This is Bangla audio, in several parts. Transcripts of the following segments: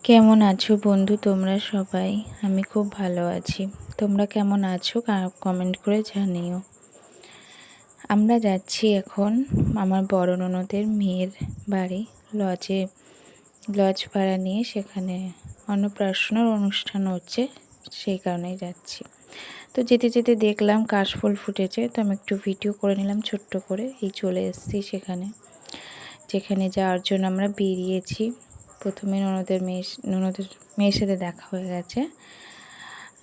কেমন আছো বন্ধু তোমরা সবাই? আমি খুব ভালো আছি। তোমরা কেমন আছো কমেন্ট করে জানিও। আমরা যাচ্ছি এখন আমার বড় ননদের মেয়ের বাড়ি লজ ভাড়া নিয়ে, সেখানে অন্নপ্রাশনের অনুষ্ঠান হচ্ছে, সেই কারণেই যাচ্ছি। তো যেতে যেতে দেখলাম কাশফুল ফুটেছে, তো আমি একটু ভিডিও করে নিলাম ছোট্ট করে। এই চলে এসেছি যেখানে যাওয়ার জন্য আমরা বেরিয়েছি। প্রথমে ননদের মেয়ের সাথে দেখা হয়ে গেছে।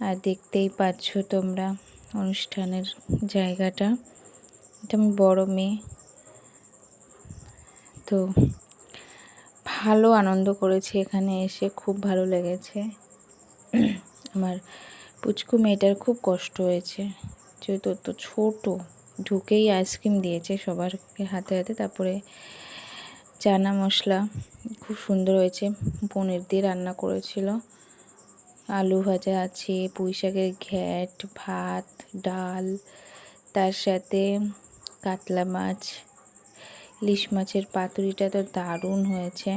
আর দেখতেই পাচ্ছ তোমরা অনুষ্ঠানের জায়গাটা। এটা আমি বড় মেয়ে, তো ভালো আনন্দ করেছি এখানে এসে, খুব ভালো লেগেছে। আমার পুচকু মেয়েটার খুব কষ্ট হয়েছে, যেহেতু তো ছোট, ঢুকেই আইসক্রিম দিয়েছে সবারকে হাতে হাতে। তারপরে চানা মশলা খুব সুন্দর হয়েছে, পনির দিয়ে রান্না করেছিল। আলু ভাজা আছে, পুঁই শাকের ঘ্যাট, ভাত, ডাল, তার সাথে কাতলা মাছ, ইলিশ মাছের পাতুরিটা তো দারুণ হয়েছে।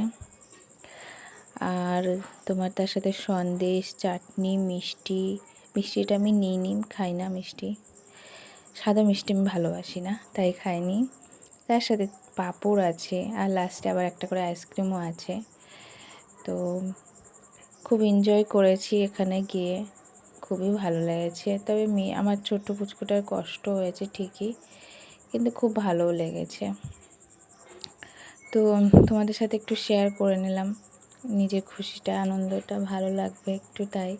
আর তোমার তার সাথে সন্দেশ, চাটনি, মিষ্টিটা আমি নিইনি, খাই না মিষ্টি, সাদা মিষ্টি আমি ভালোবাসি না, তাই খাইনি। তার সাথে পাঁপড় আছে, আর লাস্টে আবার একটা করে আইসক্রিমও আছে। তো খুব এনজয় করেছি এখানে গিয়ে, খুবই ভালো লেগেছে। তবে আমার ছোট্ট পুচকুটার কষ্ট হয়েছে ঠিকই, কিন্তু খুব ভালোও লেগেছে। তো তোমাদের সাথে একটু শেয়ার করে নিলাম, নিজের খুশিটা, আনন্দটা, ভালো লাগবে একটু তাই।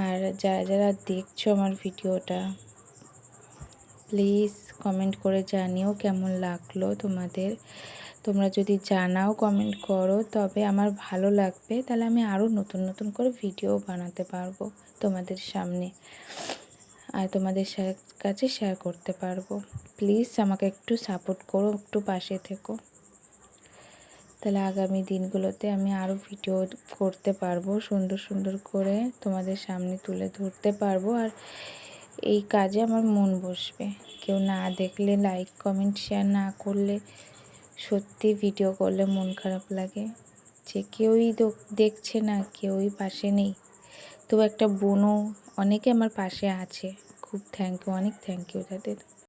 আর যারা যারা দেখছো আমার ভিডিওটা, প্লিজ কমেন্ট করে জানিও কেমন লাগলো তোমাদের। তোমরা যদি জানাও, কমেন্ট করো, তবে আমার ভালো লাগবে, তাহলে আমি আরও নতুন নতুন করে ভিডিও বানাতে পারবো তোমাদের সামনে, আর তোমাদের কাছে শেয়ার করতে পারবো। প্লিজ আমাকে একটু সাপোর্ট করো, একটু পাশে থেকো, তাহলে আগামী দিনগুলোতে আমি আরও ভিডিও করতে পারবো, সুন্দর সুন্দর করে তোমাদের সামনে তুলে ধরতে পারবো। আর এই কাজে আমার মন বসবে। কেউ না দেখলে, লাইক কমেন্ট শেয়ার না করলে, সত্যি ভিডিও করলে মন খারাপ লাগে যে কেউই দেখছে না, কেউই পাশে নেই। তো একটা বোনও অনেকে আমার পাশে আছে, খুব অনেক থ্যাংক ইউ তাদের।